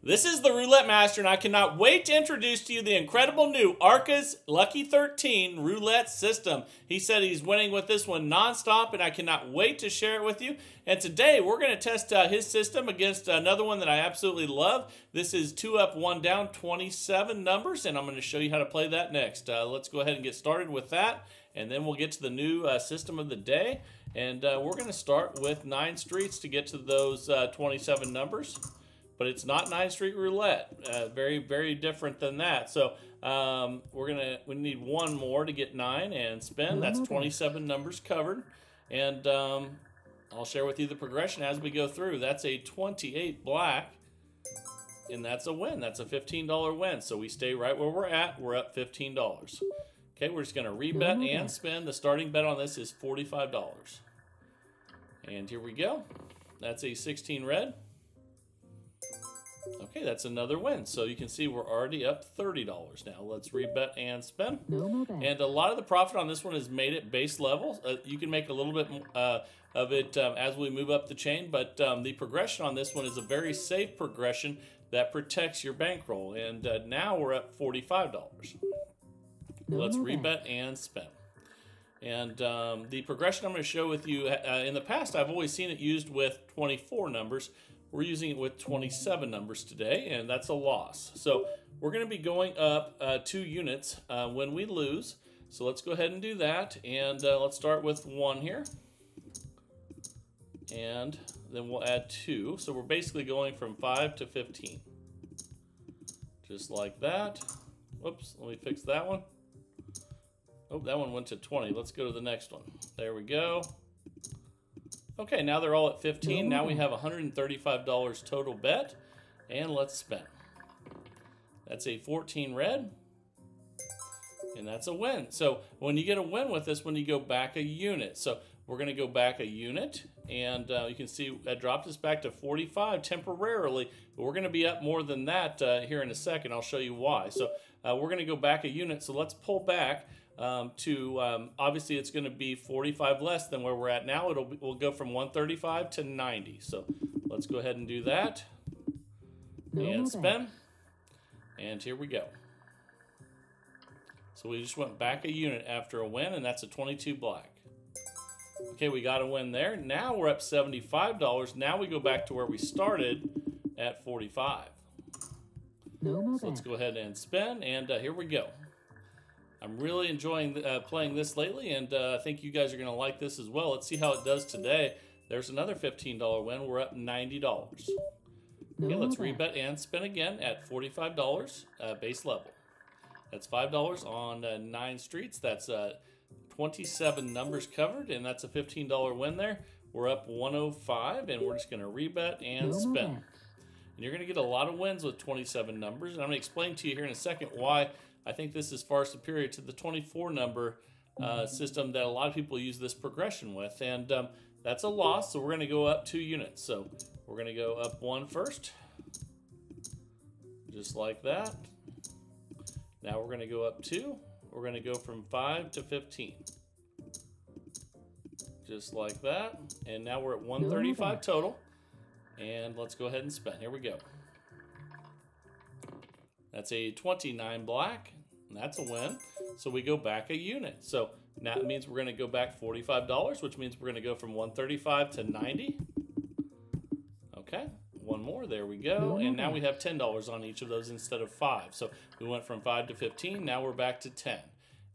This is the Roulette Master, and I cannot wait to introduce to you the incredible new Arca's Lucky 13 Roulette system. He said he's winning with this one nonstop, and I cannot wait to share it with you. And today, we're going to test his system against another one that I absolutely love. This is 2 up, 1 down, 27 numbers, and I'm going to show you how to play that next. Let's go ahead and get started with that, and then we'll get to the new system of the day. And we're going to start with 9 streets to get to those 27 numbers. But it's not 9 street roulette. Very, very different than that. So we need one more to get 9 and spin. That's 27 numbers covered. And I'll share with you the progression as we go through. That's a 28 black, and that's a win. That's a $15 win. So we stay right where we're at. We're up $15. Okay, we're just going to rebet and spin. The starting bet on this is $45. And here we go. That's a 16 red. Okay, that's another win. So you can see we're already up $30 now. Let's rebet and spin. And a lot of the profit on this one is made at base level. You can make a little bit of it as we move up the chain, but the progression on this one is a very safe progression that protects your bankroll. And now we're up $45. Let's rebet and spin. And the progression I'm going to show with you, in the past I've always seen it used with 24 numbers. We're using it with 27 numbers today, and that's a loss. So we're going to be going up 2 units when we lose. So let's go ahead and do that. And let's start with 1 here. And then we'll add 2. So we're basically going from 5 to 15. Just like that. Whoops, let me fix that one. Oh, that one went to 20. Let's go to the next one. There we go. Okay, now they're all at 15. Now we have $135 total bet, and let's spin. That's a 14 red, and that's a win. So when you get a win with this, when you go back a unit. So we're going to go back a unit, and you can see that dropped us back to 45 temporarily, but we're going to be up more than that here in a second. I'll show you why. So we're going to go back a unit, so let's pull back. Obviously it's going to be 45 less than where we're at now. We'll go from 135 to 90. So let's go ahead and do that. And spin. And here we go. So we just went back a unit after a win, and that's a 22 black. Okay, we got a win there. Now we're up $75. Now we go back to where we started at 45. So let's go ahead and spin, and here we go. I'm really enjoying playing this lately, and I think you guys are going to like this as well. Let's see how it does today. There's another $15 win. We're up $90. Okay, let's rebet and spin again at $45 base level. That's $5 on 9 streets. That's 27 numbers covered, and that's a $15 win there. We're up $105, and we're just going to rebet and spin. And you're going to get a lot of wins with 27 numbers, and I'm going to explain to you here in a second why I think this is far superior to the 24 number system that a lot of people use this progression with. And that's a loss, so we're going to go up 2 units. So we're going to go up 1 first, just like that. Now we're going to go up 2. We're going to go from 5 to 15, just like that. And now we're at 135 total. And let's go ahead and spin. Here we go. That's a 29 black. And that's a win. So we go back a unit. So now it means we're going to go back $45, which means we're going to go from 135 to 90. Okay, one more. There we go. And now we have $10 on each of those instead of 5. So we went from 5 to 15. Now we're back to 10.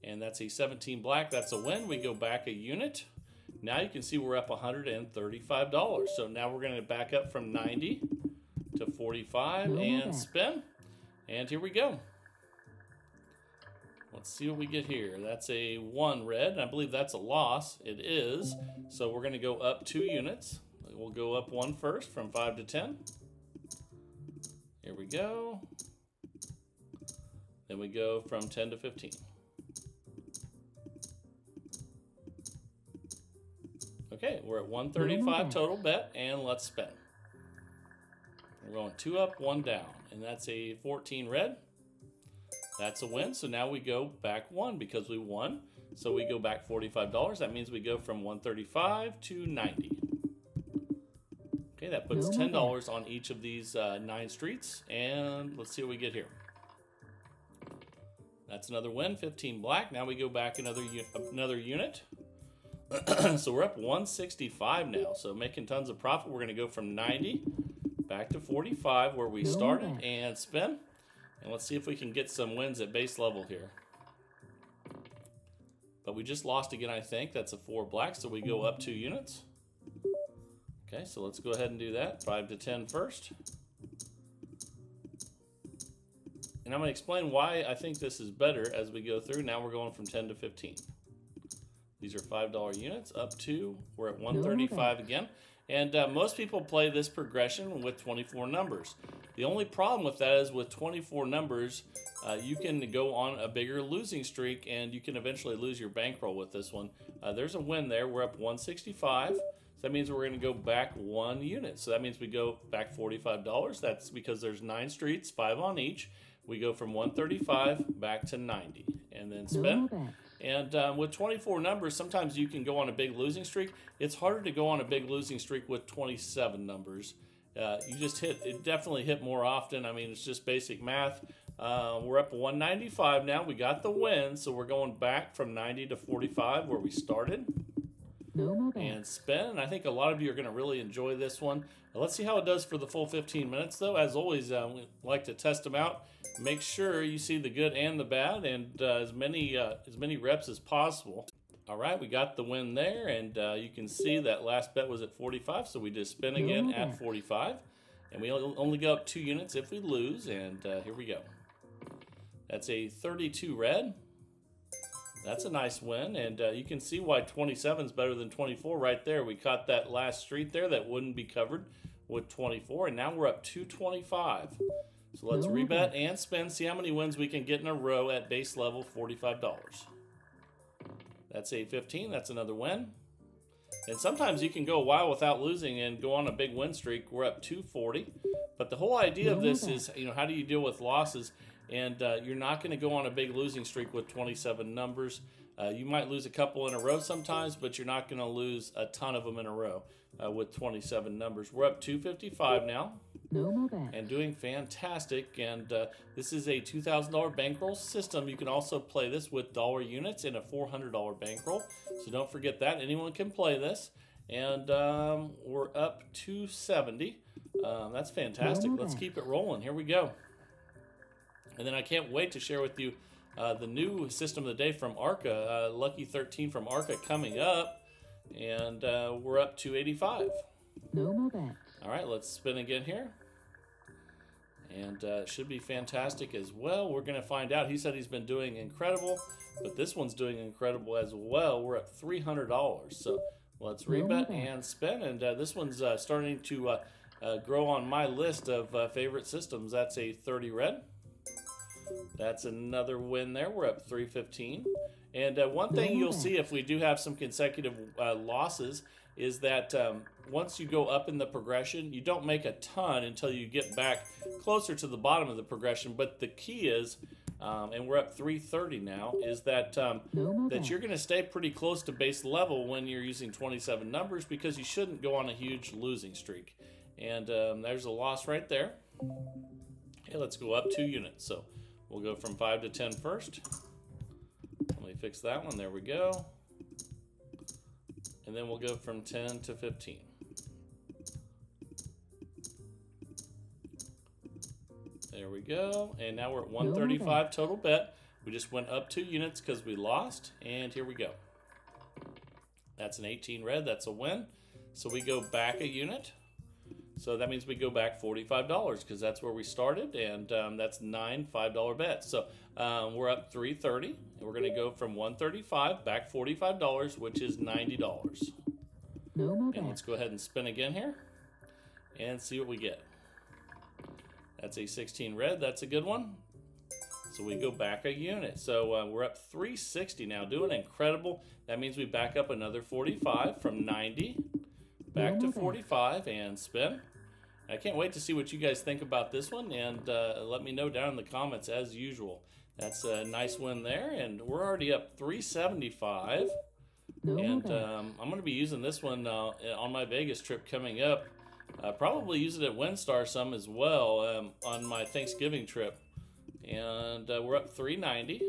And that's a 17 black. That's a win. We go back a unit. Now you can see we're up $135. So now we're going to back up from 90 to 45 and spin. And here we go. Let's see what we get here. That's a 1 red. I believe that's a loss. It is. So we're going to go up 2 units. We'll go up 1 first from 5 to 10. Here we go. Then we go from 10 to 15. Okay, we're at 135 total bet, and let's spin. We're going 2 up, 1 down, and that's a 14 red. That's a win, so now we go back 1 because we won. So we go back $45. That means we go from 135 to 90. Okay, that puts $10 on each of these 9 streets. And let's see what we get here. That's another win, 15 black. Now we go back another unit. So we're up 165 now. So making tons of profit. We're going to go from 90 back to 45 where we started and spin. And let's see if we can get some wins at base level here. But we just lost again, I think. That's a 4 black, so we go up 2 units. Okay, so let's go ahead and do that. 5 to 10 first. And I'm going to explain why I think this is better as we go through. Now we're going from 10 to 15. These are $5 units, up 2. We're at 135 again. And most people play this progression with 24 numbers. The only problem with that is with 24 numbers, you can go on a bigger losing streak and you can eventually lose your bankroll with this one. There's a win there. We're up 165. So that means we're going to go back 1 unit. So that means we go back $45. That's because there's 9 streets, 5 on each. We go from 135 back to 90 and then spin. And with 24 numbers, sometimes you can go on a big losing streak. It's harder to go on a big losing streak with 27 numbers. You just definitely hit more often. I mean, it's just basic math. We're up 195 now. We got the win, so we're going back from 90 to 45 where we started. And spin, and I think a lot of you are going to really enjoy this one. Let's see how it does for the full 15 minutes, though. As always, we like to test them out. Make sure you see the good and the bad, and as many reps as possible. All right, we got the win there, and you can see that last bet was at 45, so we just spin again at 45. And we only go up 2 units if we lose, and here we go. That's a 32 red. That's a nice win, and you can see why 27 is better than 24 right there. We caught that last street there that wouldn't be covered with 24, and now we're up 225. So let's rebet and spin, see how many wins we can get in a row at base level, $45. That's a 15, that's another win. And sometimes you can go a while without losing and go on a big win streak. We're up 240. But the whole idea of this is, how do you deal with losses? And you're not going to go on a big losing streak with 27 numbers. You might lose a couple in a row sometimes, but you're not going to lose a ton of them in a row with 27 numbers. We're up 255 now and doing fantastic. And this is a $2,000 bankroll system. You can also play this with dollar units in a $400 bankroll. So don't forget that. Anyone can play this. And we're up 270. That's fantastic. Let's keep it rolling. Here we go. And then I can't wait to share with you the new system of the day from Arca, Lucky 13 from Arca coming up. And we're up to 85. All right, let's spin again here. And it should be fantastic as well. We're going to find out. He said he's been doing incredible, but this one's doing incredible as well. We're at $300. So let's rebet and spin. And this one's starting to grow on my list of favorite systems. That's a 30 red. That's another win there. We're up 315. And one thing you'll see if we do have some consecutive losses is that once you go up in the progression, you don't make a ton until you get back closer to the bottom of the progression. But the key is, and we're up 330 now, is that that you're going to stay pretty close to base level when you're using 27 numbers because you shouldn't go on a huge losing streak. And there's a loss right there. Okay, let's go up 2 units. So we'll go from 5 to 10 first. Let me fix that one. There we go. And then we'll go from 10 to 15. There we go. And now we're at 135 total bet. We just went up 2 units because we lost. And here we go. That's an 18 red. That's a win. So we go back a unit. So that means we go back $45 because that's where we started, and that's 9 $5 bets. So we're up 330, and we're going to go from 135 back $45, which is $90. And let's go ahead and spin again here and see what we get. That's a 16 red. That's a good one. So we go back a unit. So we're up 360 now, doing incredible. That means we back up another 45 from 90 back to 45 and spin. I can't wait to see what you guys think about this one, and let me know down in the comments as usual. That's a nice win there, and we're already up 375. And I'm going to be using this one on my Vegas trip coming up. Probably use it at WinStar some as well on my Thanksgiving trip. And we're up 390.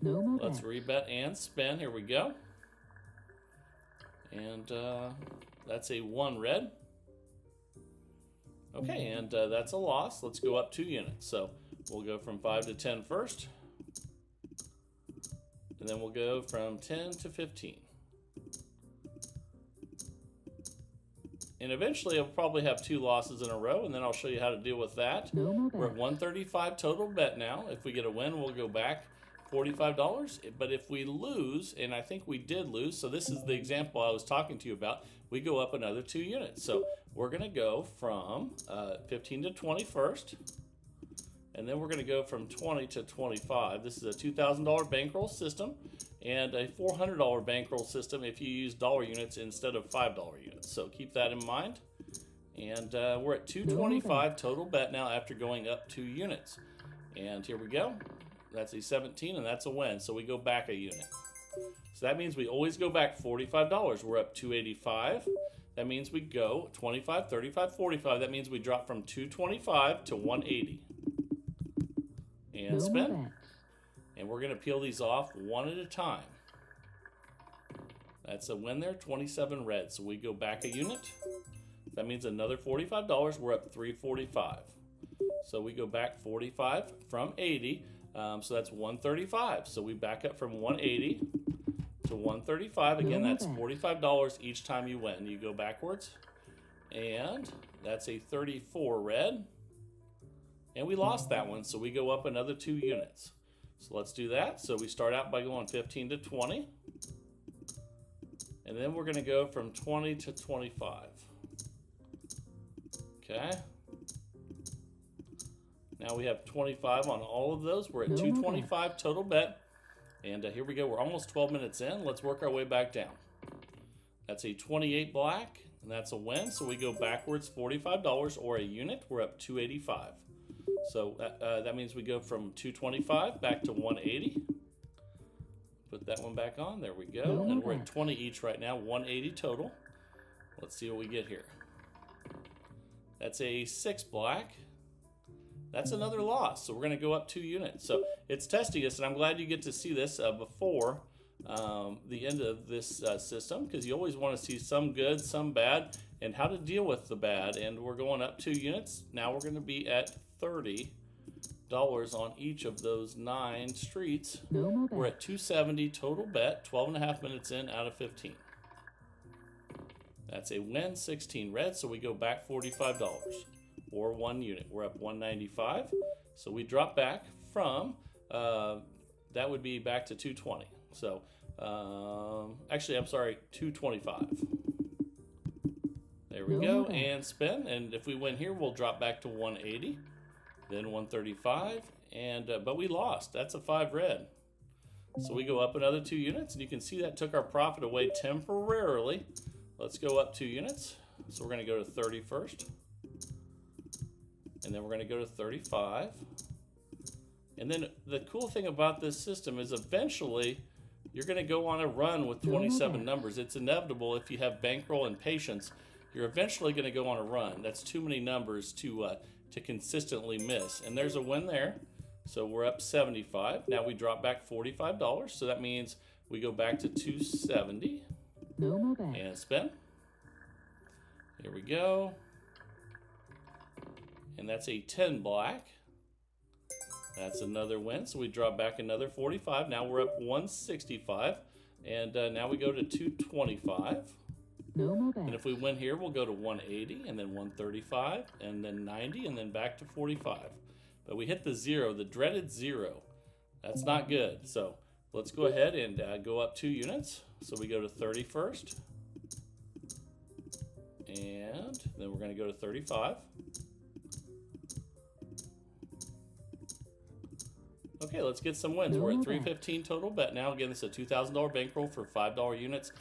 No more Let's bet. rebet and spin. Here we go. And that's a 1 red. Okay, and that's a loss. Let's go up 2 units. So we'll go from 5 to 10 first. And then we'll go from 10 to 15. And eventually I'll probably have 2 losses in a row, and then I'll show you how to deal with that. No more We're at bet. 135 total bet now. If we get a win, we'll go back $45. But if we lose, and I think we did lose, so this is the example I was talking to you about, we go up another 2 units. So we're going to go from 15 to 20 first, and then we're going to go from 20 to 25. This is a $2,000 bankroll system and a $400 bankroll system if you use dollar units instead of $5 units. So keep that in mind. And we're at 225 total bet now after going up 2 units. And here we go. That's a 17, and that's a win. So we go back a unit. So that means we always go back $45. We're up 285. That means we go 25, 35, 45. That means we drop from 225 to 180. And spin. And we're going to peel these off one at a time. That's a win there, 27 red. So we go back a unit. That means another $45. We're up 345. So we go back 45 from 80. So that's 135. So we back up from 180 to 135. Again, that's $45 each time you win. You go backwards. And that's a 34 red. And we lost that one, so we go up another 2 units. So let's do that. So we start out by going 15 to 20. And then we're going to go from 20 to 25. Okay. Now we have 25 on all of those. We're at 225 total bet. And here we go. We're almost 12 minutes in. Let's work our way back down. That's a 28 black, and that's a win. So we go backwards $45 or a unit. We're up 285. So that means we go from 225 back to 180. Put that one back on. There we go. And we're at 20 each right now, 180 total. Let's see what we get here. That's a 6 black. That's another loss. So we're going to go up 2 units. So it's testing us, and I'm glad you get to see this before the end of this system, because you always want to see some good, some bad, and how to deal with the bad. And we're going up 2 units. Now we're going to be at $30 on each of those 9 streets. We're at 270 total bet, 12.5 minutes in out of 15. That's a win, 16 red, so we go back $45 or 1 unit. We're up 195, so we drop back from, that would be back to 220. So, actually, I'm sorry, 225. There we go, and spin, and if we win here, we'll drop back to 180. Then 135, and but we lost. That's a 5 red. So we go up another 2 units, and you can see that took our profit away temporarily. Let's go up 2 units. So we're going to go to 30 first. And then we're going to go to 35. And then the cool thing about this system is eventually you're going to go on a run with 27 numbers. It's inevitable if you have bankroll and patience. You're eventually going to go on a run. That's too many numbers to consistently miss. And there's a win there. So we're up 75. Now we drop back $45. So that means we go back to 270. And spin. Here we go. And that's a 10 black. That's another win. So we drop back another 45. Now we're up 165. And now we go to 225. And if we win here, we'll go to 180, and then 135, and then 90, and then back to 45. But we hit the 0, the dreaded 0. That's not good. So let's go ahead and go up 2 units. So we go to 30 first. And then we're going to go to 35. Okay, let's get some wins. We're at 315 total bet now. Again, this is a $2,000 bankroll for $5 units.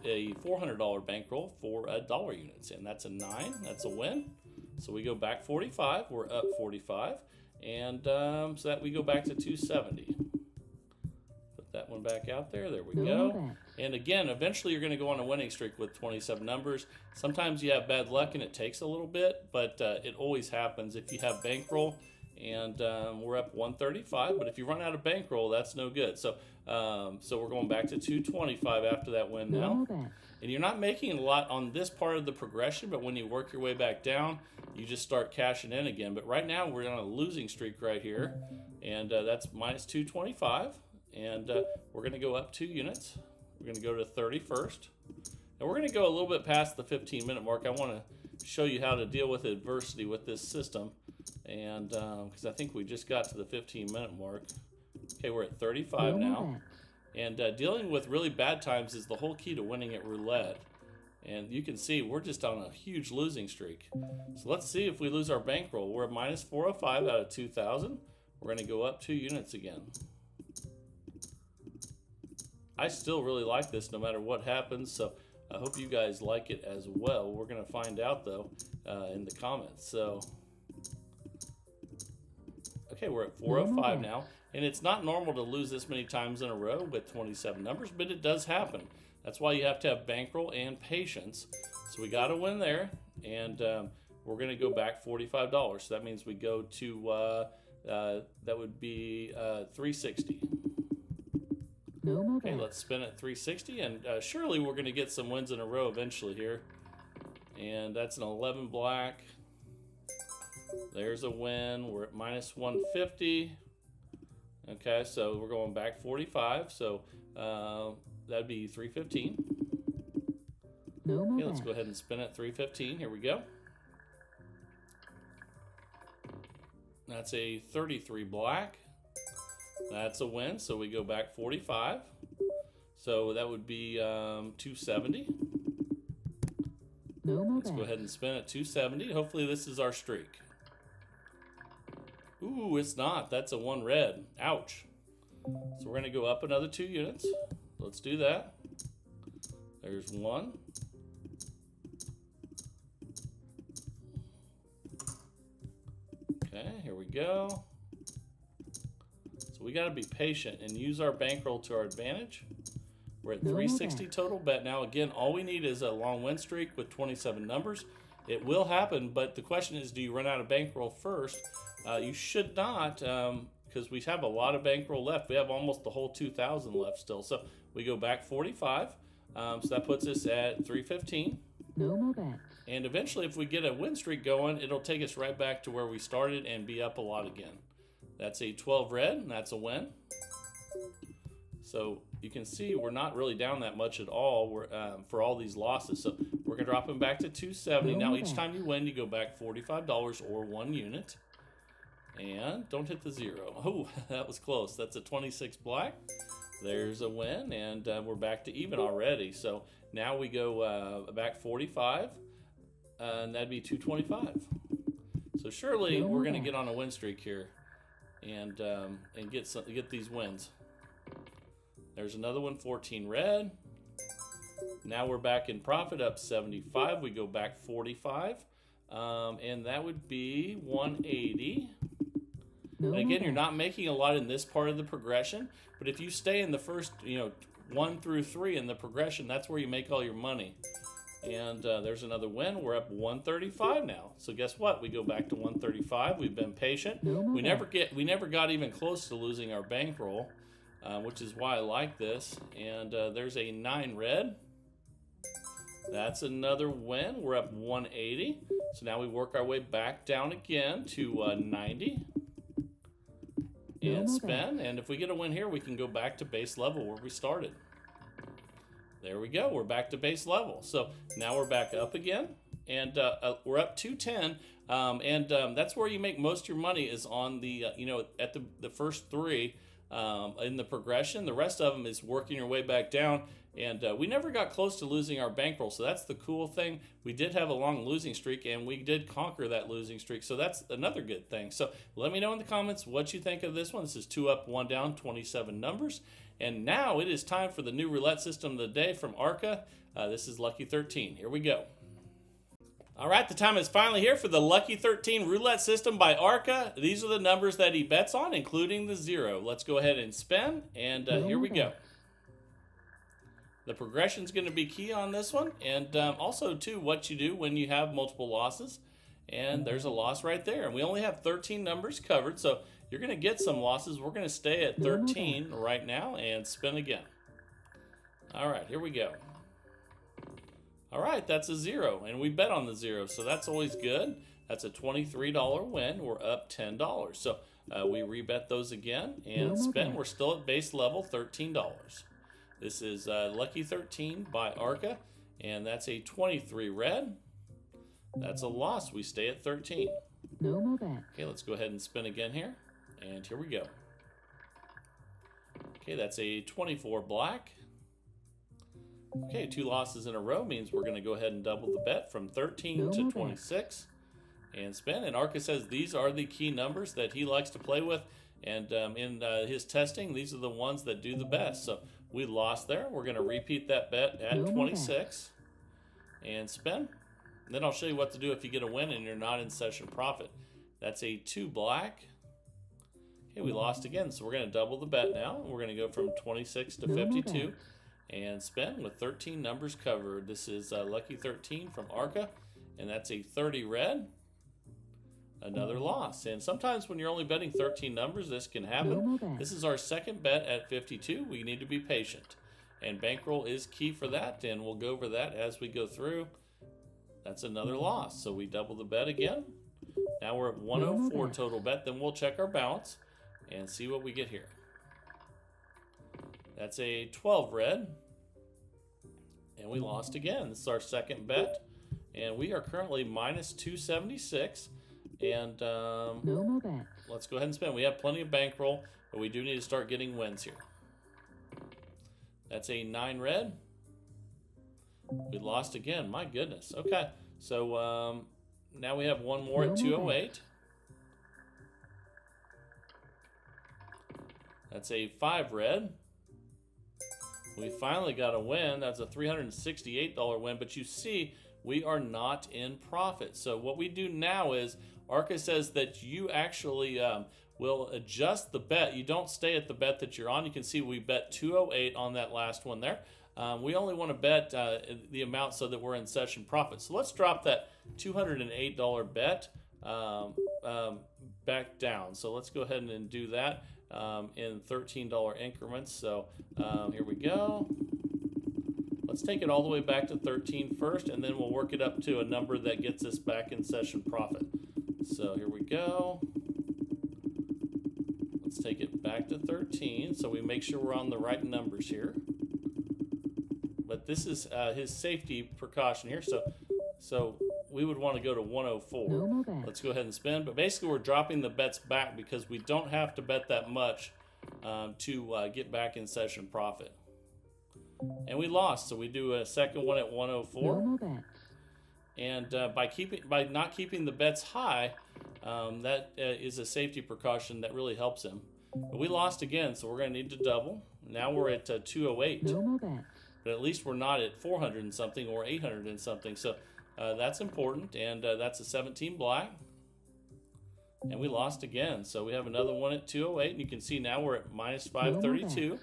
A $400 bankroll for $1 units, and that's a 9. That's a win. So we go back 45. We're up 45, and so that we go back to 270. Put that one back out there. There we go. And again, eventually you're going to go on a winning streak with 27 numbers. Sometimes you have bad luck and it takes a little bit, but it always happens if you have bankroll. And we're up 135, but if you run out of bankroll, that's no good. So we're going back to 225 after that win now. And you're not making a lot on this part of the progression, but when you work your way back down, you just start cashing in again. But right now, we're on a losing streak right here, and that's minus 225. And we're going to go up 2 units. We're going to go to 31st. And we're going to go a little bit past the 15-minute mark. I want to show you how to deal with adversity with this system. And because I think we just got to the 15-minute mark. Okay, we're at 35 now. And dealing with really bad times is the whole key to winning at roulette. And you can see we're just on a huge losing streak. So let's see if we lose our bankroll. We're at minus 405 out of 2,000. We're going to go up 2 units again. I still really like this no matter what happens, so I hope you guys like it as well. We're going to find out, though, in the comments. So, okay, we're at 405 now. And it's not normal to lose this many times in a row with 27 numbers, but it does happen. That's why you have to have bankroll and patience. So we got to win there, and we're going to go back $45. So that means we go to, that would be 360. Okay, let's spin at 360, and surely we're going to get some wins in a row eventually here. And that's an 11 black. There's a win. We're at minus 150. Okay, so we're going back 45, so that'd be 315. Okay, let's go ahead and spin it 315. Here we go. That's a 33 black. That's a win, so we go back 45. So that would be 270. Let's go ahead and spin at 270. Hopefully this is our streak. Ooh, it's not. That's a 1 red. Ouch. So we're going to go up another 2 units. Let's do that. There's 1. Okay, here we go. So we got to be patient and use our bankroll to our advantage. We're at 360 total bet now. Again, all we need is a long win streak with 27 numbers. It will happen, but the question is, do you run out of bankroll first? You should not, because we have a lot of bankroll left. We have almost the whole 2,000 left still. So we go back 45. So that puts us at 315. And eventually, if we get a win streak going, it'll take us right back to where we started and be up a lot again. That's a 12 red, and that's a win. So you can see we're not really down that much at all for all these losses. So we're going to drop them back to 270. Now, each time you win, you go back $45 or 1 unit. And don't hit the 0. Oh, that was close. That's a 26 black. There's a win, and we're back to even already. So now we go back 45, and that'd be 225. So surely we're going to get on a win streak here and get these wins. There's another one, 14 red. Now we're back in profit, up 75. We go back 45, and that would be 180. And again, you're not making a lot in this part of the progression, but if you stay in the first, 1 through 3 in the progression, that's where you make all your money. And there's another win. We're up 135 now. So guess what? We go back to 135. We've been patient. We never got even close to losing our bankroll, which is why I like this. And there's a 9 red. That's another win. We're up 180. So now we work our way back down again to 90. And spin, and if we get a win here, we can go back to base level where we started. There we go, we're back to base level. So now we're back up again, and we're up 210, and that's where you make most of your money is on the, at the first 3 in the progression. The rest of them is working your way back down, and we never got close to losing our bankroll, so that's the cool thing. We did have a long losing streak, and we did conquer that losing streak, so that's another good thing. So let me know in the comments what you think of this one. This is 2 up, 1 down, 27 numbers. And now it is time for the new roulette system of the day from Arca. This is Lucky 13. Here we go. All right, the time is finally here for the Lucky 13 roulette system by Arca. These are the numbers that he bets on, including the 0. Let's go ahead and spin, and here we go. The progression is going to be key on this one, and also, too, what you do when you have multiple losses. And there's a loss right there, and we only have 13 numbers covered, so you're going to get some losses. We're going to stay at 13 right now and spin again. All right, here we go. All right, that's a 0, and we bet on the 0, so that's always good. That's a $23 win. We're up $10. So we rebet those again and spin. We're still at base level, $13. This is Lucky 13 by Arca, and that's a 23 red. That's a loss. We stay at 13. No more bet. Okay, let's go ahead and spin again here, and here we go. Okay, that's a 24 black. Okay, 2 losses in a row means we're going to go ahead and double the bet from 13 to 26 and spin. And Arca says these are the key numbers that he likes to play with. And in his testing, these are the ones that do the best. So we lost there. We're going to repeat that bet at 26 and spin. And then I'll show you what to do if you get a win and you're not in session profit. That's a 2 black. Okay, we lost again. So we're going to double the bet now. We're going to go from 26 to 52. And spin with 13 numbers covered. This is Lucky 13 from Arca, and that's a 30 red. Another loss. And sometimes when you're only betting 13 numbers, this can happen. This is our second bet at 52. We need to be patient. And bankroll is key for that, and we'll go over that as we go through. That's another loss. So we double the bet again. Now we're at 104 total bet. Then we'll check our balance and see what we get here. That's a 12 red. And we lost again. This is our second bet. And we are currently minus 276. And no more bet. Let's go ahead and spin. We have plenty of bankroll, but we do need to start getting wins here. That's a 9 red. We lost again. My goodness. Okay. So now we have one more at 208. That's a 5 red. We finally got a win. That's a $368 win, but you see we are not in profit. So what we do now is Arca says that you actually will adjust the bet. You don't stay at the bet that you're on. You can see we bet 208 on that last one there. We only want to bet the amount so that we're in session profit. So let's drop that $208 bet back down. So let's go ahead and do that. In $13 increments. So here we go. Let's take it all the way back to 13 first, and then we'll work it up to a number that gets us back in session profit. So here we go. Let's take it back to 13 so we make sure we're on the right numbers here. But this is his safety precaution here. So we would want to go to 104. Let's go ahead and spin. But basically, we're dropping the bets back because we don't have to bet that much to get back in session profit. And we lost, so we do a second one at 104. And by not keeping the bets high, that is a safety precaution that really helps him. But we lost again, so we're going to need to double. Now we're at 208. But at least we're not at 400 and something or 800 and something. So that's important, and that's a 17 black. And we lost again. So we have another one at 208, and you can see now we're at minus 532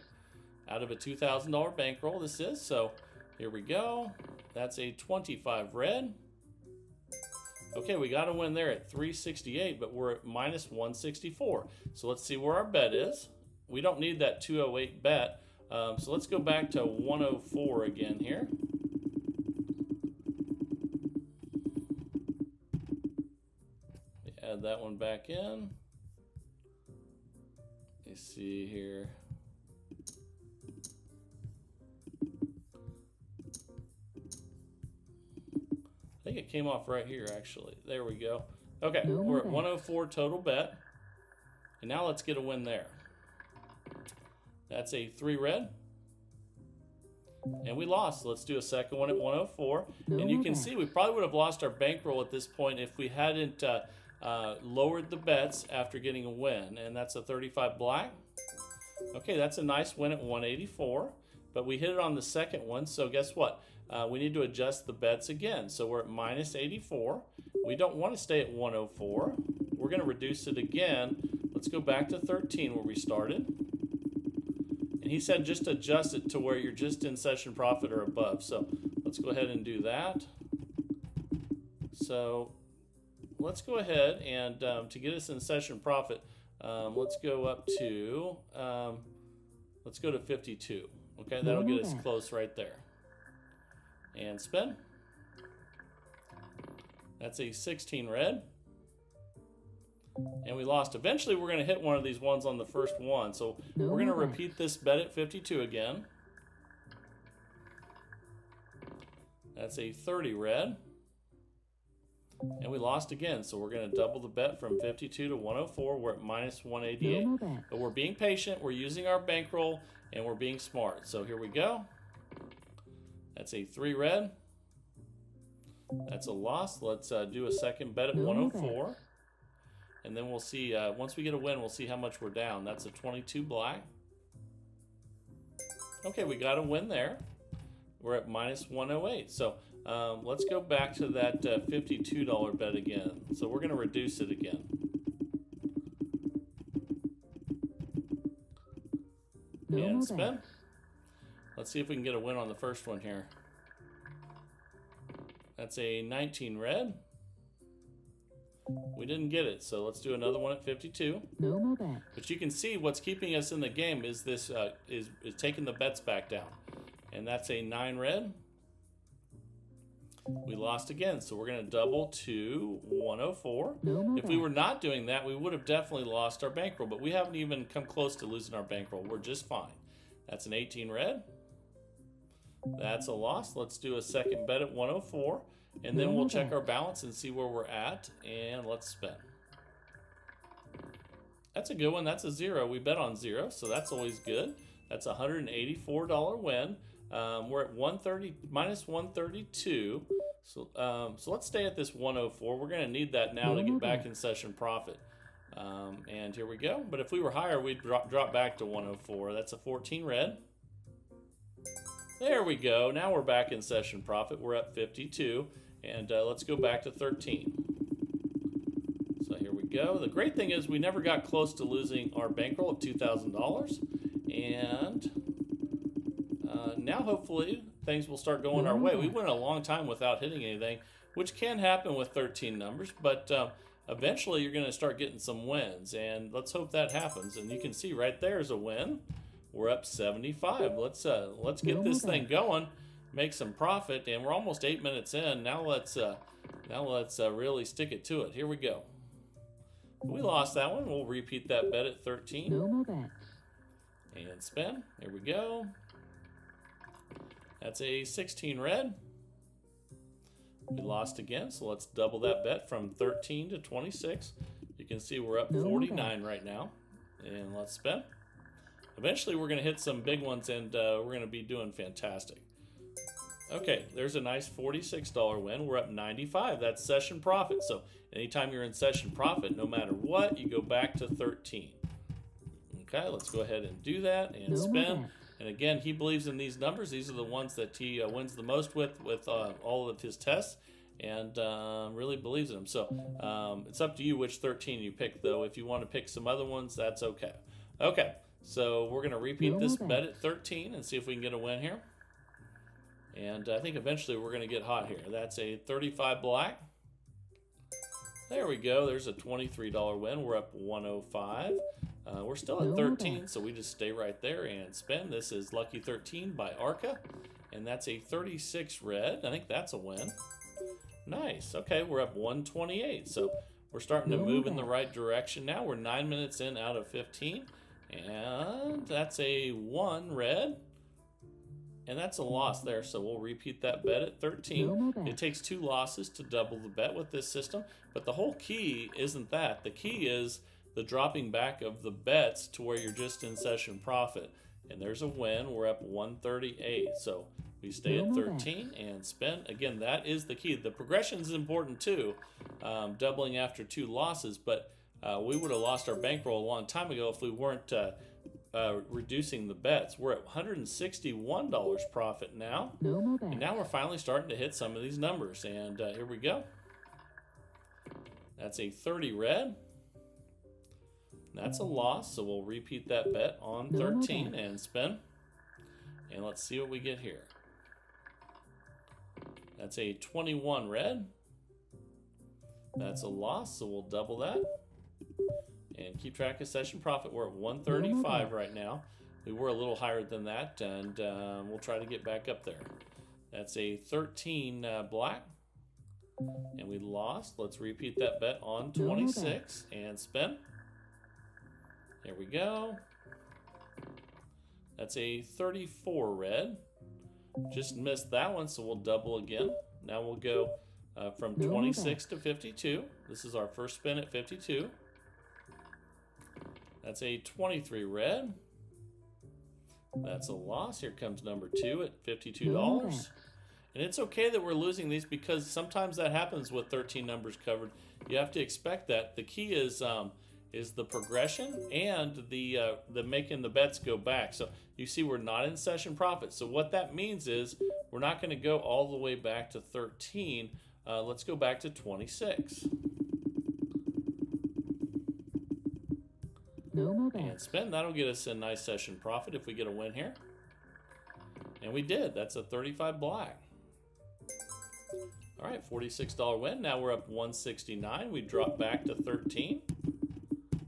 out of a $2,000 bankroll this is. So here we go. That's a 25 red. Okay, we got a win there at 368, but we're at minus 164. So let's see where our bet is. We don't need that 208 bet. So let's go back to 104 again here. Add that one back in. Let's see here. I think it came off right here, actually. There we go. Okay, we're at 104 total bet. And now let's get a win there. That's a 3 red. And we lost. Let's do a second one at 104. And you can see we probably would have lost our bankroll at this point if we hadn't lowered the bets after getting a win. And that's a 35 black. Okay, that's a nice win at 184. But we hit it on the second one. So guess what? we need to adjust the bets again. So we're at minus 84. We don't want to stay at 104. We're going to reduce it again. Let's go back to 13 where we started. And he said just adjust it to where you're just in session profit or above. So let's go ahead and do that. So let's go ahead and to get us in session profit, let's go up to, let's go to 52. Okay, that'll get us close right there. And spin. That's a 16 red. And we lost. Eventually, we're going to hit one of these ones on the first one. So we're going to repeat this bet at 52 again. That's a 30 red. And we lost again. So we're going to double the bet from 52 to 104. We're at minus 188. But we're being patient. We're using our bankroll. And we're being smart. So here we go. That's a 3 red. That's a loss. Let's do a second bet at 104. And then we'll see, once we get a win, we'll see how much we're down. That's a 22 black. Okay, we got a win there. We're at minus 108. So let's go back to that $52 bet again. So we're going to reduce it again. And spin. Let's see if we can get a win on the first one here. That's a 19 red. We didn't get it, so let's do another one at 52. No more bet. But you can see what's keeping us in the game is this is taking the bets back down, and that's a 9 red. We lost again, so we're going to double to 104. No more if we were not doing that, we would have definitely lost our bankroll, but we haven't even come close to losing our bankroll. We're just fine. That's an 18 red. That's a loss. Let's do a second bet at 104. And then we'll check our balance and see where we're at. And let's spin. That's a good one. That's a 0. We bet on 0, so that's always good. That's a $184 win. We're at 130 minus 132. So let's stay at this 104. We're going to need that now to get back in session profit. And here we go. But if we were higher, we'd drop back to 104. That's a 14 red. There we go. Now we're back in session profit. We're at 52. And let's go back to 13. So here we go. The great thing is we never got close to losing our bankroll of $2,000. And now hopefully things will start going our way. We went a long time without hitting anything, which can happen with 13 numbers. But eventually you're going to start getting some wins. And let's hope that happens. And you can see right there is a win. We're up 75. Let's get this thing going, make some profit, and we're almost 8 minutes in. Now let's really stick it to it. Here we go. We lost that one. We'll repeat that bet at 13. No more bet. And spin. There we go. That's a 16 red. We lost again, so let's double that bet from 13 to 26. You can see we're up 49 right now. And let's spin. Eventually, we're going to hit some big ones, and we're going to be doing fantastic. Okay, there's a nice $46 win. We're up 95. That's session profit. So anytime you're in session profit, no matter what, you go back to 13. Okay, let's go ahead and do that and spin. And again, he believes in these numbers. These are the ones that he wins the most with all of his tests, and really believes in them. So it's up to you which 13 you pick, though. If you want to pick some other ones, that's okay. Okay. So we're going to repeat this bet at 13 and see if we can get a win here. And I think eventually we're going to get hot here. That's a 35 black. There we go. There's a $23 win. We're up 105. We're still at 13, so we just stay right there and spin. This is Lucky 13 by Arca. And that's a 36 red. I think that's a win. Nice. Okay, we're up 128. So we're starting to move in the right direction now. We're 9 minutes in out of 15. And that's a 1 red. And that's a loss there, so we'll repeat that bet at 13. It takes 2 losses to double the bet with this system. But the whole key isn't that. The key is the dropping back of the bets to where you're just in session profit. And there's a win. We're up 138. So we stay at 13 and spin. Again, that is the key. The progression is important too, doubling after 2 losses. But we would have lost our bankroll a long time ago if we weren't reducing the bets. We're at $161 profit now. No more And bets. now we're finally starting to hit some of these numbers. And here we go. That's a 30 red. That's a loss, so we'll repeat that bet on No more 13 bets. and spin. And let's see what we get here. That's a 21 red. That's a loss, so we'll double that. And keep track of session profit. We're at 135 right now. We were a little higher than that, and we'll try to get back up there. That's a 13 black. And we lost. Let's repeat that bet on 26 and spin. There we go. That's a 34 red. Just missed that one, so we'll double again. Now we'll go from 26 to 52. This is our first spin at 52. That's a 23 red. That's a loss. Here comes number 2 at $52. And it's okay that we're losing these because sometimes that happens with 13 numbers covered. You have to expect that. The key is the progression and the making the bets go back. So you see we're not in session profit. So what that means is we're not going to go all the way back to 13. Let's go back to 26. No more And bets. spin. That'll get us a nice session profit if we get a win here. And we did. That's a 35 black. All right, $46 win. Now we're up 169. We drop back to 13.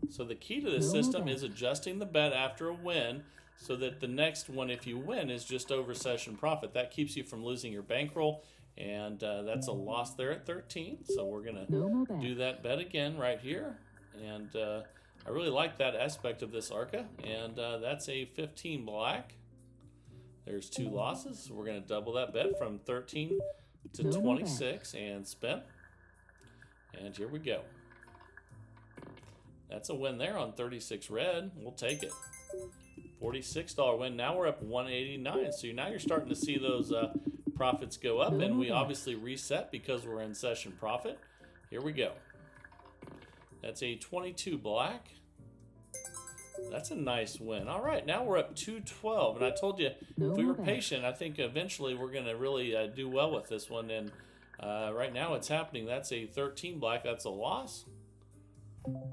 So the key to this system is adjusting the bet after a win so that the next one, if you win, is just over session profit. That keeps you from losing your bankroll, and that's a loss there at 13. So we're going to do that bet again right here. And I really like that aspect of this ARCA, and that's a 15 black. There's 2 losses. We're going to double that bet from 13 to 26 and spin. And here we go. That's a win there on 36 red. We'll take it. $46 win. Now we're up 189. So now you're starting to see those profits go up, and we obviously reset because we're in session profit. Here we go. That's a 22 black. That's a nice win. All right, now we're up 212. And I told you, if we were patient, I think eventually we're going to really do well with this one. And right now it's happening. That's a 13 black. That's a loss.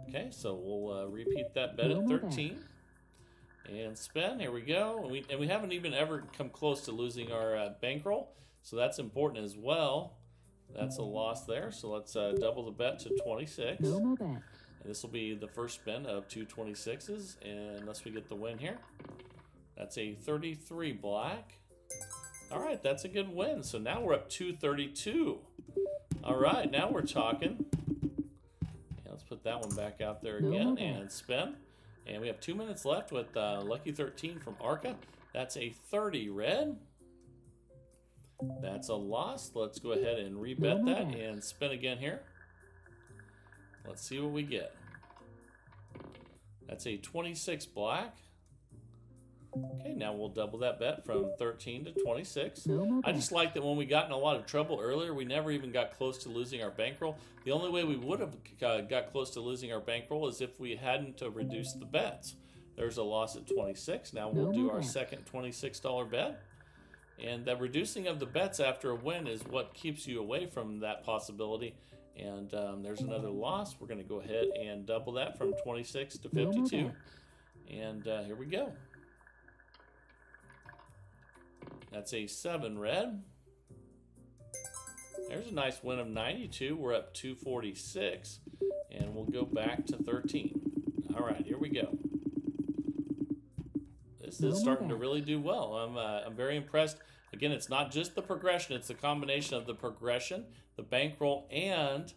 Okay, so we'll repeat that bet at 13. And spin. Here we go. And we haven't even ever come close to losing our bankroll. So that's important as well. That's a loss there. So let's double the bet to 26. No more bets. And this will be the first spin of 2 26s, unless we get the win here. That's a 33 black. All right, that's a good win. So now we're up 232. All right, now we're talking. Yeah, let's put that one back out there again and spin. And we have 2 minutes left with Lucky 13 from ARCA. That's a 30 red. That's a loss. Let's go ahead and rebet that and spin again here. Let's see what we get. That's a 26 black. Okay, now we'll double that bet from 13 to 26. I just like that when we got in a lot of trouble earlier, we never even got close to losing our bankroll. The only way we would have got close to losing our bankroll is if we hadn't reduced the bets. There's a loss at 26. Now we'll do our second $26 bet. And the reducing of the bets after a win is what keeps you away from that possibility. And there's another loss. We're going to go ahead and double that from 26 to 52. And here we go. That's a 7 red. There's a nice win of 92. We're up 246. And we'll go back to 13. All right, here we go. This is starting to really do well. I'm very impressed. Again, it's not just the progression. It's the combination of the progression, the bankroll, and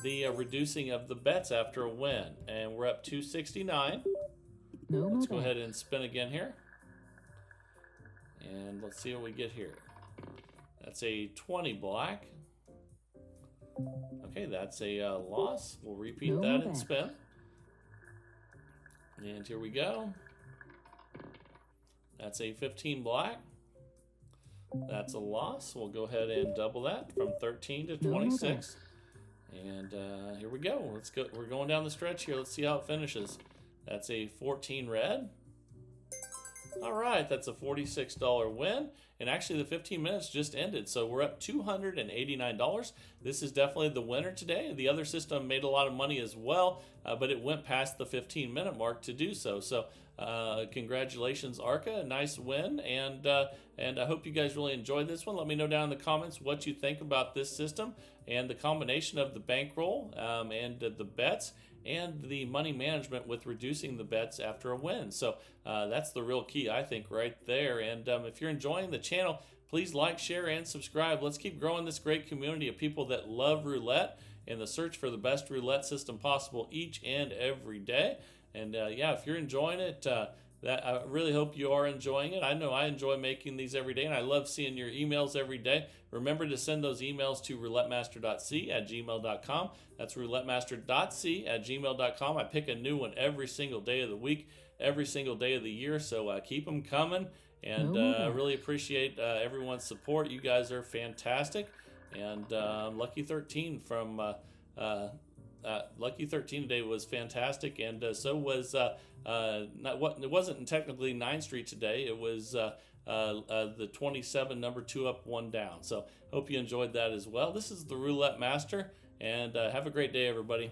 the reducing of the bets after a win. And we're up 269. Let's go ahead and spin again here. And let's see what we get here. That's a 20 black. Okay, that's a loss. We'll repeat that and spin. And here we go. That's a 15 black. That's a loss. We'll go ahead and double that from 13 to 26. And here we go. Let's go. We're going down the stretch here. Let's see how it finishes. That's a 14 red. All right, that's a $46 win. And actually, the 15 minutes just ended, so we're up $289. This is definitely the winner today. The other system made a lot of money as well, but it went past the 15-minute mark to do so. So congratulations, ARCA. Nice win, and I hope you guys really enjoyed this one. Let me know down in the comments what you think about this system and the combination of the bankroll and the bets and the money management with reducing the bets after a win. So that's the real key, I think, right there. And if you're enjoying the channel, please like, share, and subscribe. Let's keep growing this great community of people that love roulette in the search for the best roulette system possible each and every day. And yeah, if you're enjoying it, I really hope you are enjoying it. I know I enjoy making these every day, and I love seeing your emails every day. Remember to send those emails to roulettemaster.c@gmail.com. That's roulettemaster.c@gmail.com. I pick a new one every single day of the week, every single day of the year, so keep them coming. And I really appreciate everyone's support. You guys are fantastic. And Lucky 13 from Lucky 13 today was fantastic, and so was it wasn't technically 9th Street today. It was the 27, number 2 up, 1 down. So hope you enjoyed that as well. This is the Roulette Master, and have a great day, everybody.